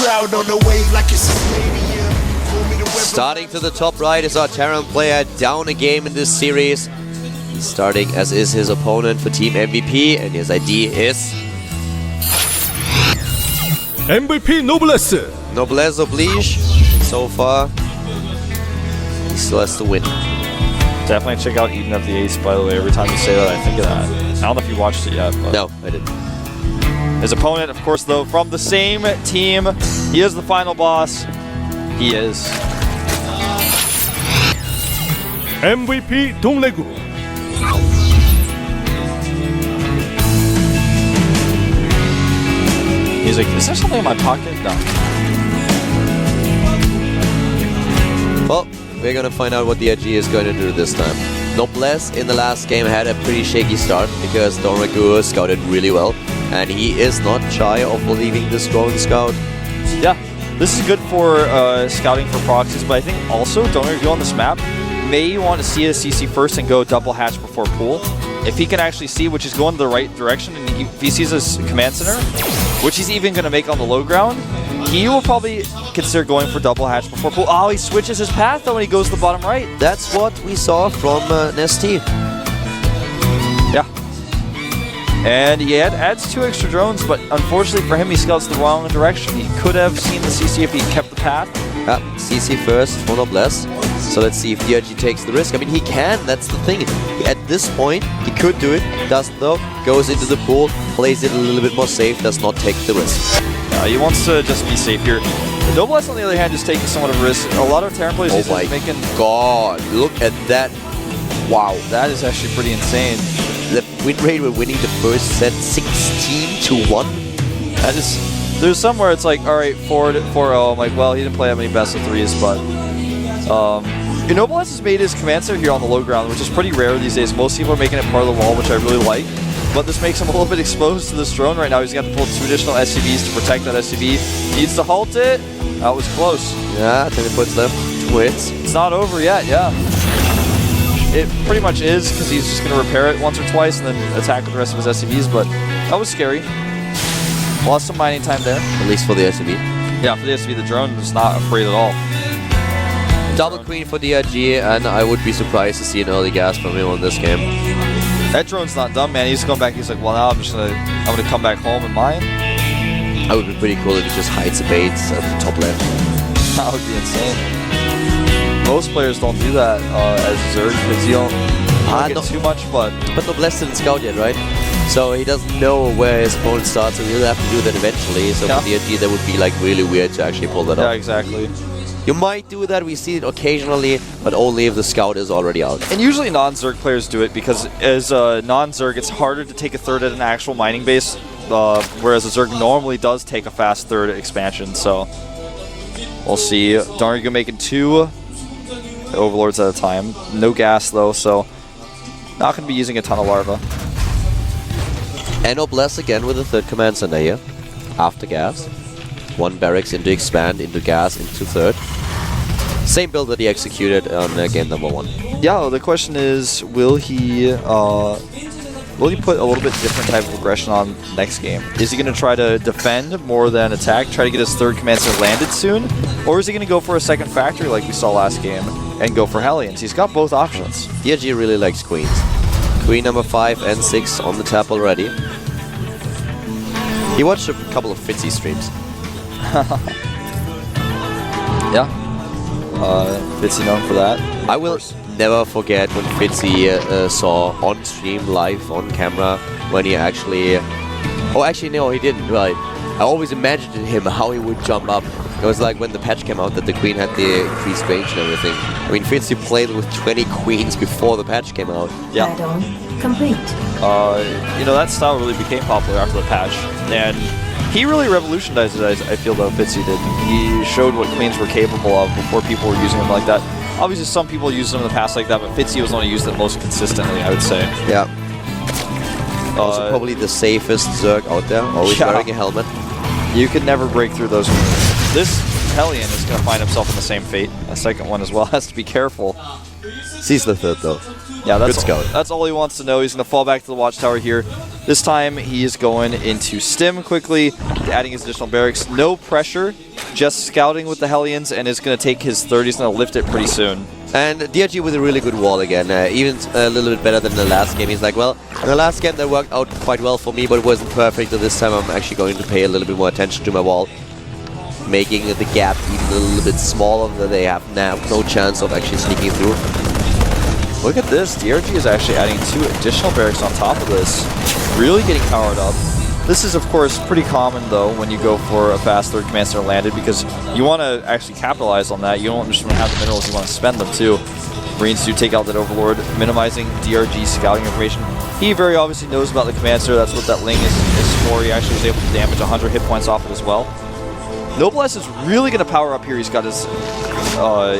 crowd on the wave like it's a stadium. Starting to the top right is our Terran player, down a game in this series. He's starting as is his opponent for Team MVP, and his ID is... MVP Noblesse. Noblesse oblige. So far, he still has to win. Definitely check out Eden of the Ace, by the way. Every time you say that, I think of that. I don't know if you watched it yet. But no, I didn't. His opponent, of course, though, from the same team. He is the final boss. He is MVP DongRaeGu. He's like, is there something in my pocket? No. Well, we're gonna find out what the IG is going to do this time. Noblesse in the last game had a pretty shaky start because DongRaeGu scouted really well, and he is not shy of leaving this drone scout. Yeah, this is good for scouting for proxies, but I think also DongRaeGu on this map may want to see a CC first and go double hatch before pool. If he can actually see which is going the right direction, and if he sees his command center, which he's even going to make on the low ground, he will probably consider going for double hatch before pool. Oh, he switches his path though when he goes to the bottom right. That's what we saw from Nesty. Yeah. And he adds 2 extra drones, but unfortunately for him, he scouts the wrong direction. He could have seen the CC if he kept the path. CC first for Noblesse. So let's see if DRG takes the risk. I mean, he can, that's the thing. At this point, he could do it, doesn't though. Goes into the pool, plays it a little bit more safe, does not take the risk. He wants to just be safe here. Noblesse, on the other hand, is taking somewhat of a risk. A lot of Terran players oh my making... god, look at that. Wow. That is actually pretty insane. The win rate, we're winning the first set 16-1. That is... There's somewhere it's like, alright, 4-0. I'm like, well, he didn't play that many best of 3s, but... Noblesse has made his command center here on the low ground, which is pretty rare these days. Most people are making it part of the wall, which I really like. But this makes him a little bit exposed to this drone right now. He's going to pull 2 additional SCVs to protect that SCV. Needs to halt it. That was close. Yeah, 10 points left. 2 hits. It's not over yet, yeah. It pretty much is, because he's just going to repair it once or twice and then attack with the rest of his SCVs, but that was scary. Lost some mining time there. At least for the SCV. Yeah, for the SCV, the drone is not afraid at all. Double queen for DRG, and I would be surprised to see an early gas from him on this game. That drone's not done, man. He's going back. He's like, well, now I'm gonna come back home and mine. That would be pretty cool if he just hides the baits at the top left. That would be insane. Most players don't do that as Zerg because you don't get too much, but Noblesse didn't scout yet, right? So he doesn't know where his opponent starts, so he'll have to do that eventually. So for DRG, that would be like really weird to actually pull that off. Yeah, exactly. You might do that, we see it occasionally, but only if the scout is already out. And usually non-Zerg players do it because as a non-Zerg, it's harder to take a third at an actual mining base, whereas a Zerg normally does take a fast third expansion, so we'll see. DongRaeGu making 2 Overlords at a time. No gas though, so not going to be using a ton of larva. And Noblesse again with a 3rd command center here, after gas. 1 barracks into expand, into gas, into 3rd. Same build that he executed on game number 1. Yeah, well, the question is, will he put a little bit different type of aggression on next game? Is he going to try to defend more than attack, try to get his 3rd command center landed soon? Or is he going to go for a 2nd factory like we saw last game and go for Hellions? He's got both options. DRG really likes queens. Queen number 5 and 6 on the tap already. He watched a couple of Fitzy streams. Yeah. Fitzy known for that. I will never forget when Fitzy saw on stream, live, on camera, when he actually... Oh, actually, no, he didn't, right. I always imagined him how he would jump up. It was like when the patch came out that the queen had the increased range and everything. I mean, Fitzy played with 20 queens before the patch came out. Yeah. Add-on complete. You know, that style really became popular after the patch. And he really revolutionized it, I feel, though, Fitzy did. He showed what queens were capable of before people were using them like that. Obviously, some people used them in the past like that, but Fitzy was the one who used it most consistently, I would say. Yeah. Also probably the safest Zerg out there, always wearing a helmet. You could never break through those. This Hellion is going to find himself in the same fate. A second one as well, has to be careful. Sees the 3rd, though. Yeah, that's all he wants to know. He's going to fall back to the watchtower here. This time, he is going into stim quickly, adding his additional barracks. No pressure just scouting with the Hellions and is going to take his third. He's going to lift it pretty soon. And DRG with a really good wall again, even a little bit better than the last game. He's like, well, in the last game that worked out quite well for me, but it wasn't perfect. So this time I'm actually going to pay a little bit more attention to my wall, making the gap even a little bit smaller, that they have now no chance of actually sneaking through. Look at this. DRG is actually adding 2 additional barracks on top of this. Really getting powered up. This is, of course, pretty common, though, when you go for a fast third command center landed, because you want to actually capitalize on that. You don't just want to have the minerals, you want to spend them, too. Marines do take out that Overlord, minimizing DRG's scouting information. He very obviously knows about the command center. That's what that Ling is for. He actually was able to damage 100 hit points off it as well. Noblesse is really going to power up here. He's got his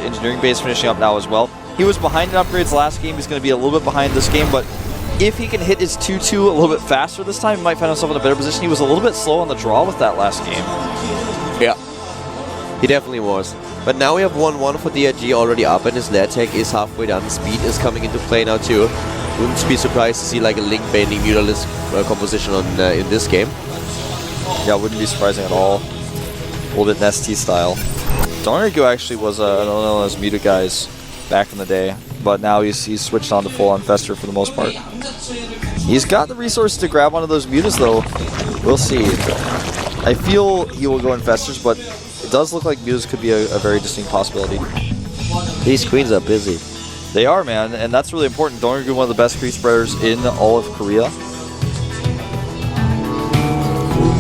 engineering base finishing up now as well. He was behind in upgrades last game. He's going to be a little bit behind this game, but if he can hit his 2-2 a little bit faster this time, he might find himself in a better position. He was a little bit slow on the draw with that last game. Yeah, he definitely was. But now we have 1-1 for DRG already up, and his lair tech is halfway done. Speed is coming into play now too. Wouldn't be surprised to see like a Link bending Mutalisk composition on in this game. Yeah, wouldn't be surprising at all. A little bit Nesty style. DongRaeGu actually was one of those muted guys back in the day, but now he's switched on to full-on Fester for the most part. He's got the resources to grab one of those mutas, though. We'll see. I feel he will go in Festers, but it does look like mutas could be a very distinct possibility. These queens are busy. They are, man, and that's really important. DongRaeGu, one of the best creep spreaders in all of Korea.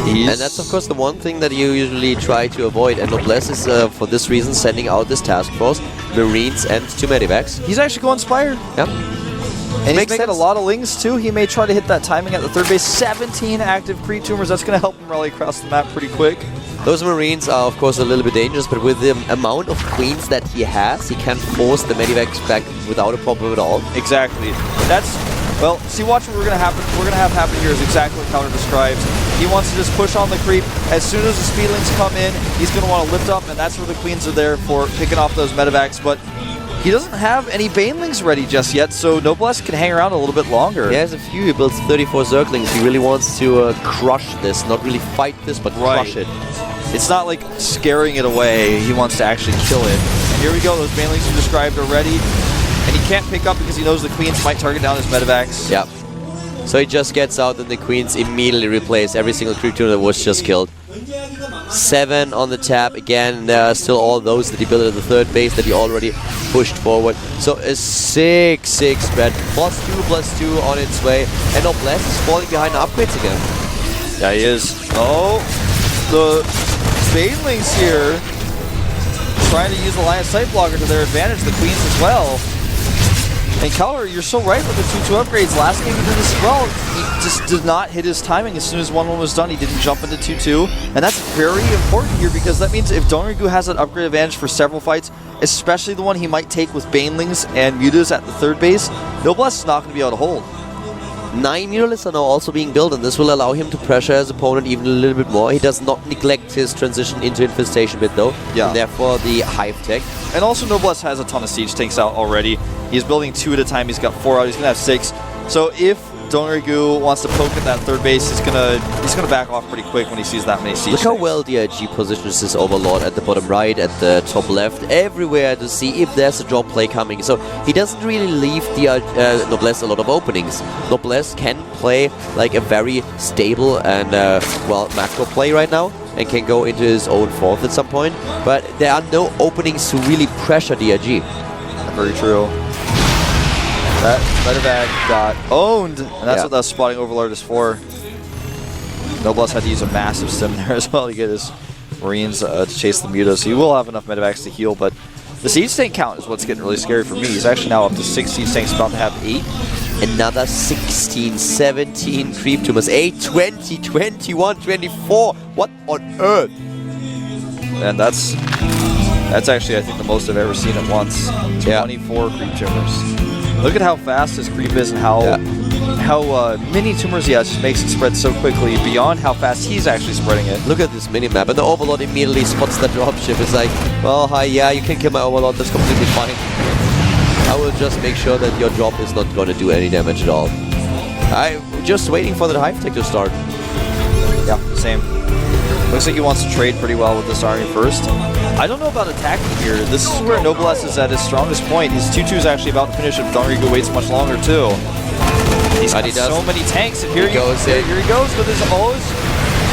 And that's of course the one thing that you usually try to avoid, and Noblesse is for this reason sending out this task force, Marines and 2 medivacs. He's actually going Spire. Yep. And he's making a lot of Lings too. He may try to hit that timing at the third base. 17 active creep tumors. That's going to help him rally across the map pretty quick. Those Marines are of course a little bit dangerous, but with the amount of queens that he has, he can force the medivacs back without a problem at all. Exactly. That's, well, see, watch what we're going to have happen here is exactly what Counter describes. He wants to just push on the creep. As soon as the speedlings come in, he's going to want to lift up, and that's where the queens are there for picking off those medivacs. But he doesn't have any banelings ready just yet, so Noblesse can hang around a little bit longer. He has a few. He builds 34 Zerglings. He really wants to crush this, not really fight this, but crush it. It's not like scaring it away. He wants to actually kill it. And here we go. Those banelings you described are ready. And he can't pick up because he knows the queens might target down his medivacs. Yep. So he just gets out and the queens immediately replace every single creep tuner that was just killed. 7 on the tap. Again, there are still all those that he built at the third base that he already pushed forward. So a 6-6 spread. +2/+2 on its way. And Noblesse is falling behind upgrades again. Yeah, he is. Oh, the banelings here trying to use the line of sight blocker to their advantage. The queens as well. And Keller, you're so right with the 2-2 upgrades. Last game he did this as well. He just did not hit his timing as soon as 1-1 was done. He didn't jump into 2-2. And that's very important here because that means if DongRaeGu has that upgrade advantage for several fights, especially the one he might take with banelings and mutas at the third base, Noblesse is not going to be able to hold. 9 Mutalisks are now also being built, and this will allow him to pressure his opponent even a little bit more. He does not neglect his transition into Infestation bit though, yeah. And therefore the Hive Tech. And also Noblesse has a ton of siege tanks out already. He's building 2 at a time, he's got 4 out, he's going to have 6. So if DongRaeGu wants to poke at that third base, he's gonna back off pretty quick when he sees that many siege Look how tanks. well DRG positions his Overlord at the bottom right, at the top left, everywhere to see if there's a drop play coming. So he doesn't really leave Noblesse a lot of openings. Noblesse can play like a very stable and well, macro play right now, and can go into his own fourth at some point, but there are no openings to really pressure DRG. Very true. That medevac got owned, and that's what that spotting Overlord is for. Noblesse had to use a massive stim there as well to get his Marines to chase the mutas. So he will have enough medevacs to heal, but the siege tank count is what's getting really scary for me. He's actually now up to 6 siege tanks, about to have 8. Another 16, 17 creep tumors, 8, 20, 21, 24. What on earth? And that's actually, I think, the most I've ever seen at once. 24 creep tumors. Look at how fast his creep is and how many tumors he has. Just makes it spread so quickly beyond how fast he's actually spreading it. Look at this mini-map, and the Overlord immediately spots the dropship. It's like, well, hi, yeah, you can kill my Overlord, that's completely fine. I will just make sure that your drop is not going to do any damage at all. I'm just waiting for the Hive Tech to start. Yeah, same. Looks like he wants to trade pretty well with this army first. I don't know about attacking here. This is where Noblesse is at his strongest point. His 2-2 is actually about to finish if DongRaeGu waits much longer too. He's got so many tanks, and here he goes with his O's.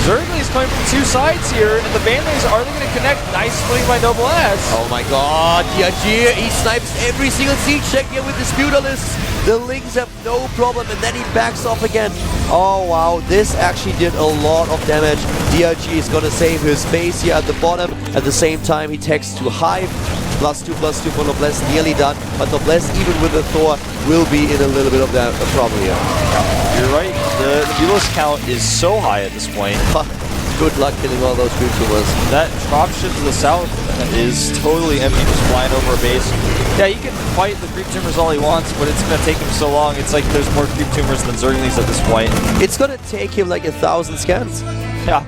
Zergling is coming from 2 sides here, and the Banelings, are they going to connect? Nice swing by Noblesse. Oh my god, DongRaeGu, he snipes every single siege check here with Disputalist. The Lings have no problem, and then he backs off again. Oh wow, this actually did a lot of damage. DongRaeGu is going to save his base here at the bottom. At the same time, he takes to Hive. +2/+2 for Noblesse, nearly done. But Noblesse, even with the Thor, will be in a little bit of a problem here. You're right. The Noblesse count is so high at this point. Good luck killing all those creep tumors. That dropship to the south is totally empty, just flying over a base. Yeah, he can fight the creep tumors all he wants, but it's going to take him so long. It's like there's more creep tumors than Zerglings at this point. It's going to take him like 1,000 scans. Yeah.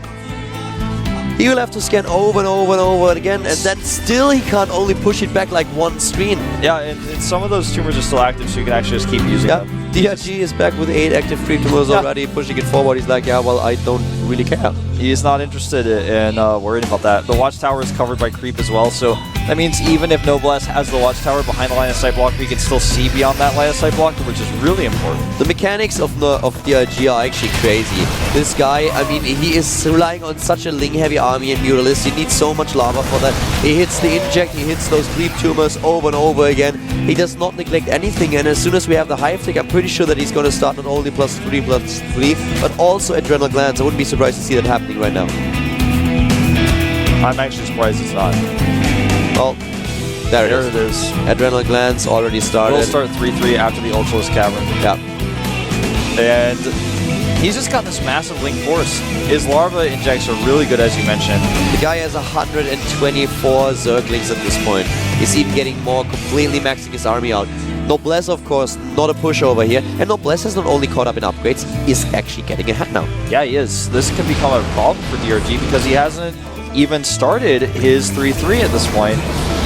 He will have to scan over and over and over again, and then still he can't only push it back like one screen. Yeah, and some of those tumors are still active, so you can actually just keep using them. DongRaeGu is back with 8 active creep tumors already, pushing it forward. He's like, yeah, well, I don't really care. He is not interested in worrying about that. The watchtower is covered by creep as well, so that means even if Noblesse has the watchtower behind the line of sight block, he can still see beyond that line of sight block, which is really important. The mechanics of DongRaeGu are actually crazy. This guy, I mean, he is relying on such a Ling-heavy army and Muralist. You need so much lava for that. He hits the inject, he hits those creep tumors over and over again. He does not neglect anything, and as soon as we have the Hive tick, I'm pretty sure that he's going to start not only +3/+3, but also Adrenal Glands. I wouldn't be surprised to see that happening right now. I'm actually surprised it's not. Well, there it is. Adrenal Glands already started. We'll start 3-3 after the Ultralisk Cavern. Yeah. And he's just got this massive Link force. His larva injects are really good, as you mentioned. The guy has 124 Zerglings at this point. He's even getting more, completely maxing his army out. Noblesse, of course, not a pushover here. And Noblesse has not only caught up in upgrades, he's actually getting ahead now. Yeah, he is. This can become a problem for DongRaeGu because he hasn't even started his 3-3 at this point.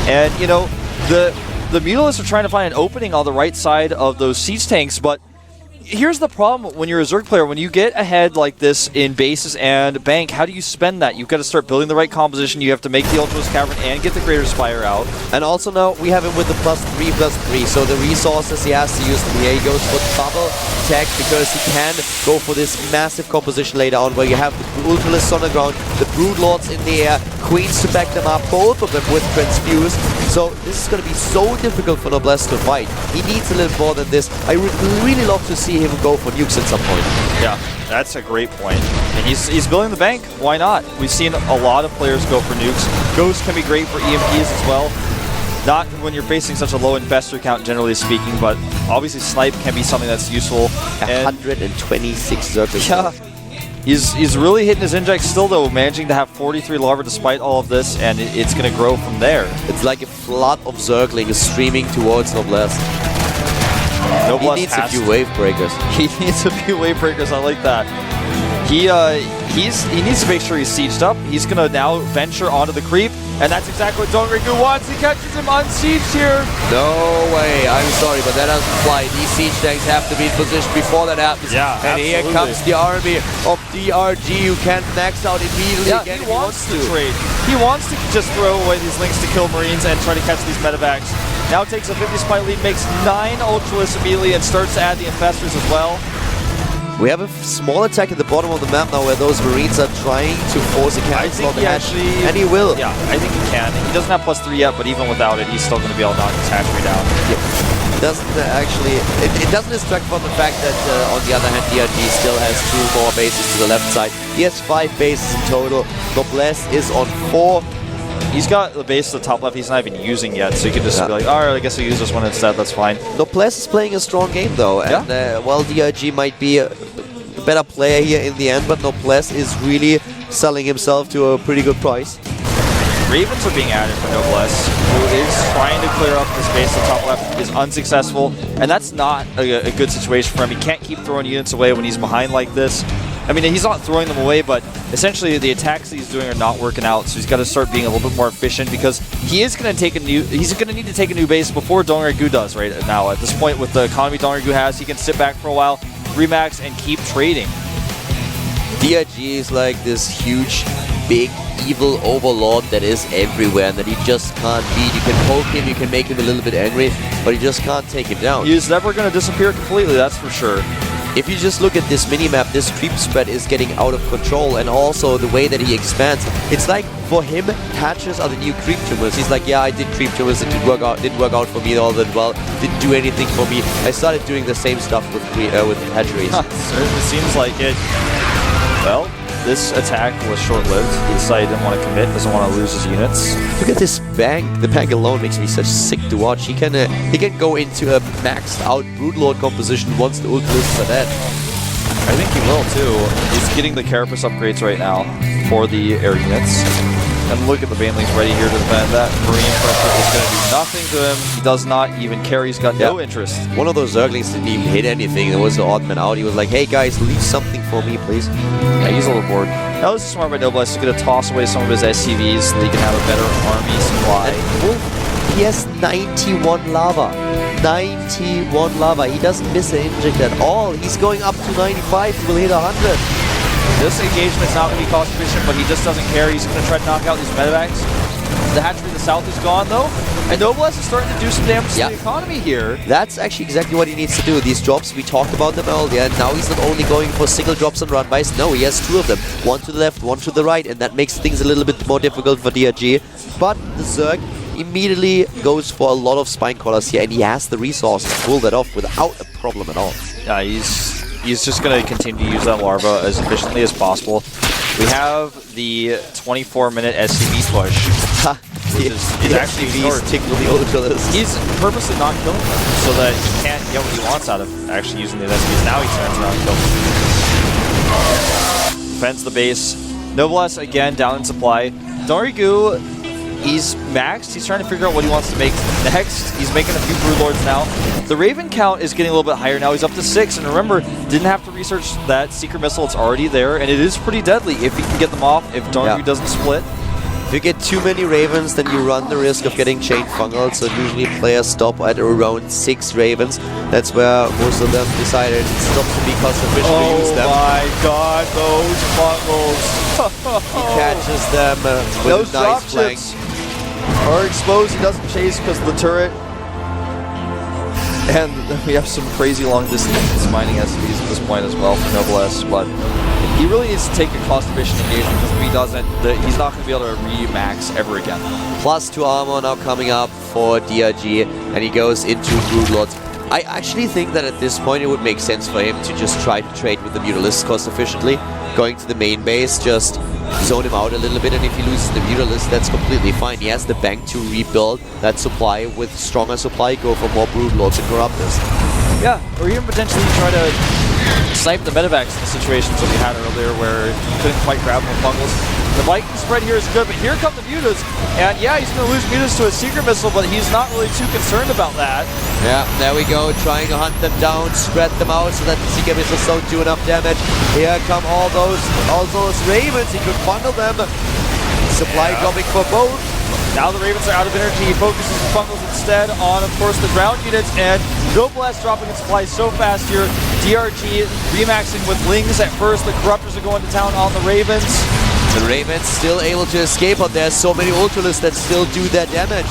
And, you know, the Mutalisks are trying to find an opening on the right side of those siege tanks, but here's the problem when you're a Zerg player. When you get ahead like this in bases and bank, how do you spend that? You've got to start building the right composition. You have to make the Ultralisk Cavern and get the Greater Spire out. And also now we have him with the +3/+3, so the resources he has to use them here. He goes for double tech because he can go for this massive composition later on where you have the Ultralisks on the ground, the Broodlords in the air, Queens to back them up, both of them with Transfuse. So this is going to be so difficult for Noblesse to fight. He needs a little more than this. I would really love to see him go for nukes at some point. Yeah, that's a great point. And he's building the bank. Why not? We've seen a lot of players go for nukes. Ghosts can be great for EMPs as well. Not when you're facing such a low investor count, generally speaking, but obviously snipe can be something that's useful. 126 Zerglings. Yeah. He's really hitting his inject still, though, managing to have 43 larvae despite all of this, and it's going to grow from there. It's like a flood of Zerglings streaming towards Noblesse. He needs a few wave breakers. He needs a few wave breakers. I like that. He needs to make sure he's sieged up. He's going to now venture onto the creep, and that's exactly what DongRaeGu wants. He catches him unsieged here. No way. I'm sorry, but that doesn't fly. These siege tanks have to be in position before that happens. Yeah, and absolutely. here comes the army of DongRaeGu, who can max out immediately again he wants to trade. He wants to just throw away these links to kill Marines and try to catch these medevacs. Now takes a 50 spike lead, makes 9 Ultralisks immediately, and starts to add the Infestors as well. We have a small attack at the bottom of the map now where those Marines are trying to force a cancel on the hatch, and he will. Yeah, I think he can. He doesn't have +3 yet, but even without it, he's still going to be able to knock his hatchery down. It doesn't actually, it doesn't distract from the fact that on the other hand, DongRaeGu still has 2 more bases to the left side. He has 5 bases in total. Noblesse is on 4. He's got the base at the top left he's not even using yet, so you can just be like, alright, I guess I'll use this one instead, that's fine. Noblesse is playing a strong game though, and while DongRaeGu might be a better player here in the end, but Noblesse is really selling himself to a pretty good price. Ravens are being added for Noblesse, who is trying to clear up the space at the top left, is unsuccessful, and that's not a good situation for him. He can't keep throwing units away when he's behind like this. I mean, he's not throwing them away, but essentially the attacks he's doing are not working out, so he's got to start being a little bit more efficient because he is going to take he's going to need to take a new base before DongRaeGu does right now. At this point, with the economy DongRaeGu has, he can sit back for a while, remax, and keep trading. DongRaeGu is like this huge big evil overlord that is everywhere and that he just can't beat. You can poke him, you can make him a little bit angry, but he just can't take him down. He's never going to disappear completely, that's for sure. If you just look at this minimap, this creep spread is getting out of control, and also the way that he expands. It's like, for him, hatches are the new creep tumors. He's like, yeah, I did creep tumors, it didn't work out for me all that well, didn't do anything for me. I started doing the same stuff with hatcheries. Certainly seems like it. Well, this attack was short-lived. He decided he didn't want to commit, doesn't want to lose his units. Look at this bank. The bank alone makes me such sick to watch. He can go into a maxed out Broodlord composition once the ultimates are dead. I think he will too. He's getting the Carapace upgrades right now for the air units. And look at the Banelings ready here to defend. That Marine pressure is going to do nothing to him. He does not even care. He's got no interest. One of those Zerglings didn't even hit anything. There was the odd man out. He was like, hey guys, leave something for me, please. Yeah, he's a little bored. Now this is smart by Noblesse. He's going to toss away some of his SCVs so that he can have a better army supply. He has 91 lava. 91 lava. He doesn't miss an inject at all. He's going up to 95. He will hit 100. This engagement's not going to be cost efficient, but he just doesn't care. He's going to try to knock out these medevacs. The hatchery in the south is gone, though. And Noblesse is starting to do some damage to the economy here. That's actually exactly what he needs to do. These drops, we talked about them earlier. Now he's not only going for single drops and run-bys. No, he has two of them. One to the left, one to the right. And that makes things a little bit more difficult for DRG. But the Zerg immediately goes for a lot of spine crawlers here. And he has the resources to pull that off without a problem at all. Yeah, he's just going to continue to use that larva as efficiently as possible. We have the 24-minute SCV push. He's actually tickle the Ultralis. He's purposely not killing them so that he can't get what he wants out of actually using the SCVs. Now he turns around and kills them. Defends the base. Noblesse again down in supply. DongRaeGu, he's maxed. He's trying to figure out what he wants to make next. He's making a few Broodlords now. The Raven count is getting a little bit higher now. He's up to 6. And remember, didn't have to research that Secret Missile. It's already there. And it is pretty deadly if he can get them off, if DongRaeGu doesn't split. If you get too many Ravens, then you run the risk of getting chain fungal. So usually players stop at around 6 Ravens. That's where most of them decided it's not to be cost efficient to use them. Oh my god, those fungals. He catches them with those a nice flank. Are exposed. He doesn't chase because of the turret. And we have some crazy long distance mining SCVs at this point as well for Noblesse, but he really needs to take a cost-efficient engagement because if he doesn't, he's not going to be able to re-max ever again. Plus 2 armor now coming up for DRG, and he goes into Broodlords. I actually think that at this point it would make sense for him to just try to trade with the Mutalisk cost efficiently. Going to the main base, just zone him out a little bit, and if he loses the Mutalisk, that's completely fine. He has the bank to rebuild that supply with stronger supply, go for more Broodlords and Corruptors. Yeah, or even potentially try to snipe the medevacs in the situations that we had earlier where he couldn't quite grab them with fungals. The Viking spread here is good, but here come the Mutas, and yeah, he's going to lose Mutas to a Secret Missile, but he's not really too concerned about that. Yeah, there we go, trying to hunt them down, spread them out so that the Secret Missiles don't do enough damage. Here come all those Ravens, he could funnel them. Supply dropping for both. Now the Ravens are out of energy. He focuses the fungals instead on, of course, the ground units, and Noblesse dropping its supply so fast here. DRG remaxing with Lings at first. The Corruptors are going to town on the Ravens. The Ravens still able to escape, but there's so many Ultralisks that still do their damage.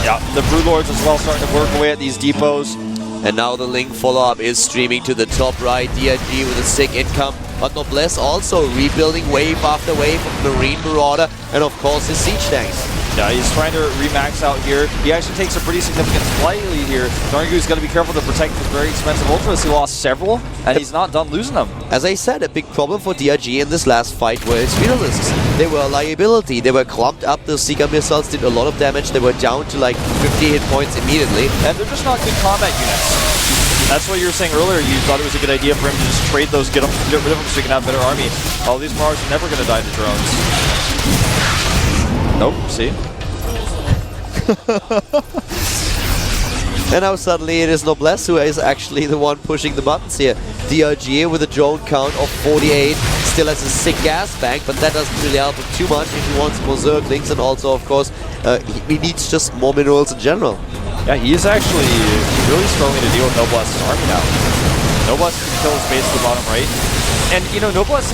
Yeah, the Broodlords as well starting to work away at these depots. And now the Ling follow-up is streaming to the top right. DRG with a sick income. But Noblesse also rebuilding wave after wave of Marine Marauder and of course his siege tanks. Yeah, he's trying to remax out here. He actually takes a pretty significant supply lead here. DongRaeGu's got to be careful to protect his very expensive Ultras. He lost several, and he's not done losing them. As I said, a big problem for DRG in this last fight were his Mutalisks. They were a liability. They were clumped up. The Seeker missiles did a lot of damage. They were down to like 50 hit points immediately. And they're just not good combat units. That's what you were saying earlier. You thought it was a good idea for him to just trade those, get rid of them so he can have a better army. All these Mars are never going to die to drones. Nope, see? And now suddenly it is Noblesse who is actually the one pushing the buttons here. DRG with a drone count of 48 still has a sick gas bank, but that doesn't really help him too much if he wants more Zerglings, and also of course he needs just more minerals in general. Yeah, he is actually really struggling to deal with Noblesse's army now. Noblesse can kill his base to the bottom right. And, you know, Noblesse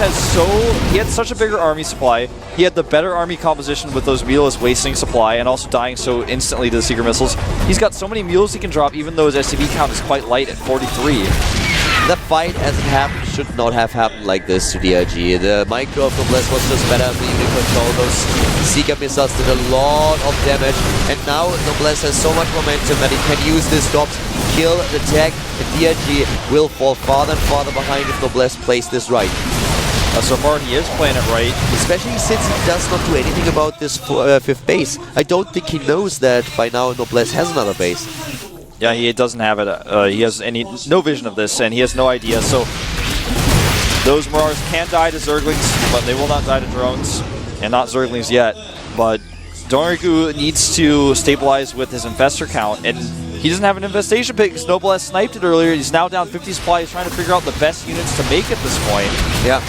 he had such a bigger army supply. He had the better army composition with those mules wasting supply and also dying so instantly to the Seeker missiles. He's got so many mules he can drop, even though his SCV count is quite light at 43. The fight as it happened should not have happened like this to DRG. The micro of Noblesse was just better for unit control. Those Seeker missiles did a lot of damage, and now Noblesse has so much momentum that he can use this drops, kill the tech, and DRG will fall farther and farther behind if Noblesse plays this right. So far, he is playing it right. Especially since he does not do anything about this fifth base. I don't think he knows that by now Noblesse has another base. Yeah, he doesn't have it. He has no vision of this, and he has no idea. So those Mirage can die to Zerglings, but they will not die to drones, and not Zerglings yet. But DongRaeGu needs to stabilize with his Infestor count, and he doesn't have an Infestation pick because Noblesse sniped it earlier. He's now down 50 supply. He's trying to figure out the best units to make at this point. Yeah.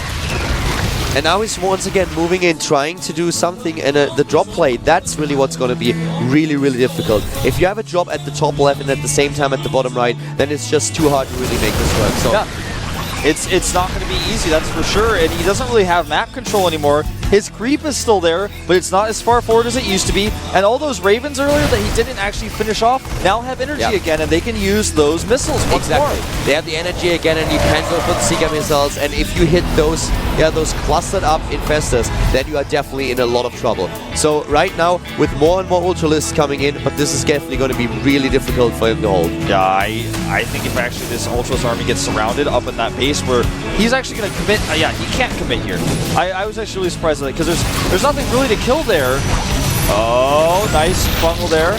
And now he's once again moving in, trying to do something, and the drop play, that's really what's going to be really, really difficult. If you have a drop at the top left and at the same time at the bottom right, then it's just too hard to really make this work. So yeah. It's not going to be easy, that's for sure, and he doesn't really have map control anymore. His creep is still there, but it's not as far forward as it used to be, and all those Ravens earlier that he didn't actually finish off now have energy again, and they can use those missiles once more. They have the energy again, and you can go for the Seeker missiles, and if you hit those clustered up infestors, then you are definitely in a lot of trouble. So right now, with more and more Ultralisks coming in, but this is definitely going to be really difficult for him to hold. Yeah, I think if actually this Ultras army gets surrounded up in that base where he's actually going to commit, yeah, he can't commit here. I was actually really surprised at it because there's nothing really to kill there. Oh, nice bungle there.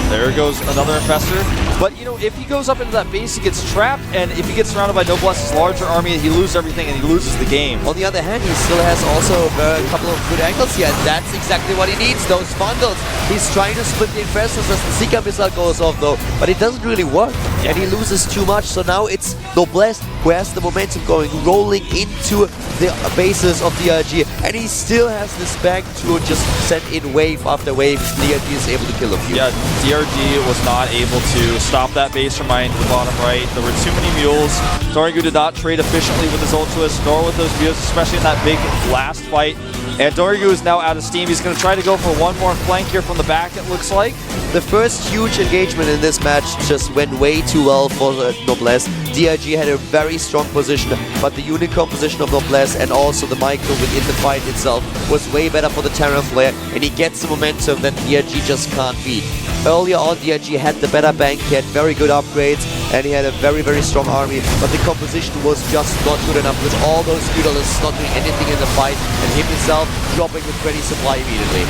There goes another Infestor. But, you know, if he goes up into that base, he gets trapped, and if he gets surrounded by Noblesse's larger army, he loses everything and he loses the game. On the other hand, he still has also a couple of good angles here, and that's exactly what he needs, those bundles. He's trying to split the Infestors as the Seeker missile goes off, though, but it doesn't really work, and he loses too much, so now it's Noblesse who has the momentum going, rolling into the bases of DRG, and he still has this back to just send in wave after wave. DRG is able to kill a few. Yeah, DRG was not able to stop that base from mine to the bottom right. There were too many mules. DongRaeGu did not trade efficiently with his Ultras, nor with those mules, especially in that big last fight. And DongRaeGu is now out of steam. He's going to try to go for one more flank here from the back, it looks like. The first huge engagement in this match just went way too well for Noblesse. DRG had a very strong position, but the unit composition of Noblesse and also the micro within the fight itself was way better for the Terran player, and he gets the momentum that DRG just can't beat. Earlier on, DRG had the better bank, he had very good upgrades, and he had a very, very strong army, but the composition was just not good enough with all those Feudalists not doing anything in the fight, and him himself dropping with ready supply immediately.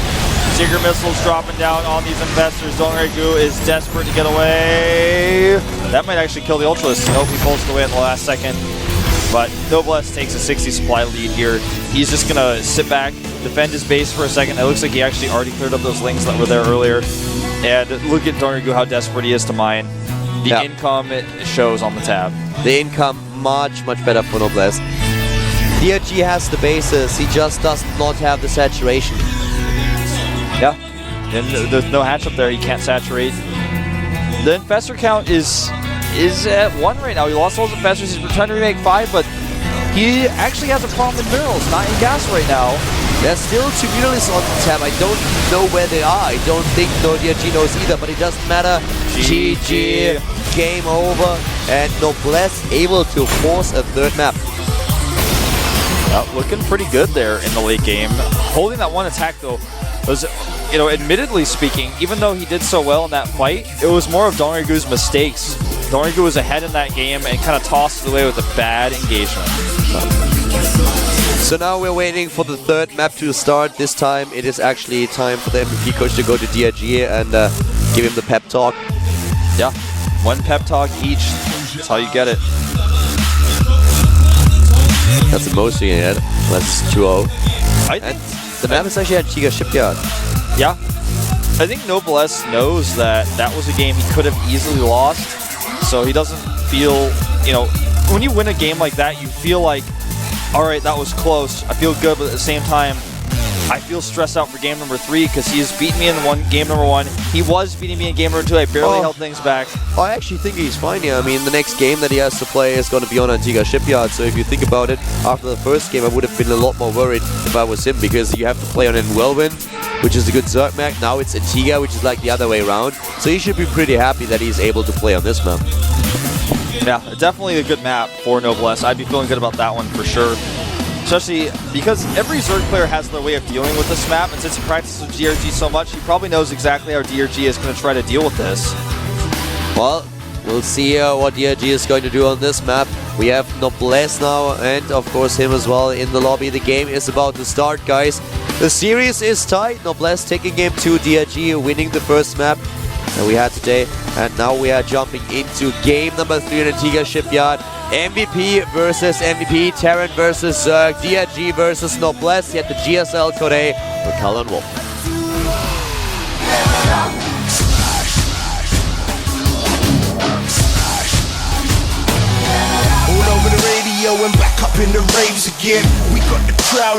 Seeker missiles dropping down on these Infestors. DongRaeGu is desperate to get away. That might actually kill the Ultralisk. Nope, he pulls it away at the last second. But Noblesse takes a 60 supply lead here. He's just going to sit back, defend his base for a second. It looks like he actually already cleared up those lings that were there earlier. And look at DongRaeGu, how desperate he is to mine. The income, it shows on the tab. The income, much better for Noblesse. DRG has the bases, he just does not have the saturation. Yeah, and there's no hatch up there, he can't saturate. The Infestor count is at 1 right now. He lost all his Infestors, he's trying to remake 5, but he actually has a problem in minerals, not in gas right now. There's still 2 Feudalists on the tab. I don't know where they are. I don't think DRG knows either, but it doesn't matter. GG, game over, and Noblesse able to force a third map. Looking pretty good there in the late game. Holding that one attack though was, you know, admittedly speaking, even though he did so well in that fight, it was more of DongRaeGu's mistakes. DongRaeGu was ahead in that game and kind of tossed it away with a bad engagement. So now we're waiting for the third map to start. This time it is actually time for the MVP coach to go to DRG and give him the pep talk. Yeah, 1 pep talk each. That's how you get it. That's the most you can get, unless it's 2-0. And the map is actually at Chiga Shipyard. Yeah. I think Noblesse knows that that was a game he could have easily lost, so he doesn't feel, you know, when you win a game like that, you feel like, all right, that was close, I feel good, but at the same time, I feel stressed out for game number 3 because he has beaten me in game number 1. He was beating me in game number 2. I barely held things back. I actually think he's fine here. I mean, the next game that he has to play is going to be on Antigua Shipyard. So if you think about it, after the first game, I would have been a lot more worried if I was him, because you have to play on Welwyn, which is a good Zerg map. Now it's Antigua, which is like the other way around. So he should be pretty happy that he's able to play on this map. Yeah, definitely a good map for Noblesse. I'd be feeling good about that one for sure. Especially because every Zerg player has their way of dealing with this map, and since he practices with DRG so much, he probably knows exactly how DRG is going to try to deal with this. Well, we'll see what DRG is going to do on this map. We have Noblesse now, and of course him as well in the lobby. The game is about to start, guys. The series is tied. Noblesse taking game 2, DRG winning the first map that we had today. And now we are jumping into game number 3 in Antigua Shipyard. MVP versus MVP, Terran versus Zerg, DRG versus Noblesse. Yet the GSL Code A for Cullen Wolf. All over the radio and back up in the raves again. We got the crowd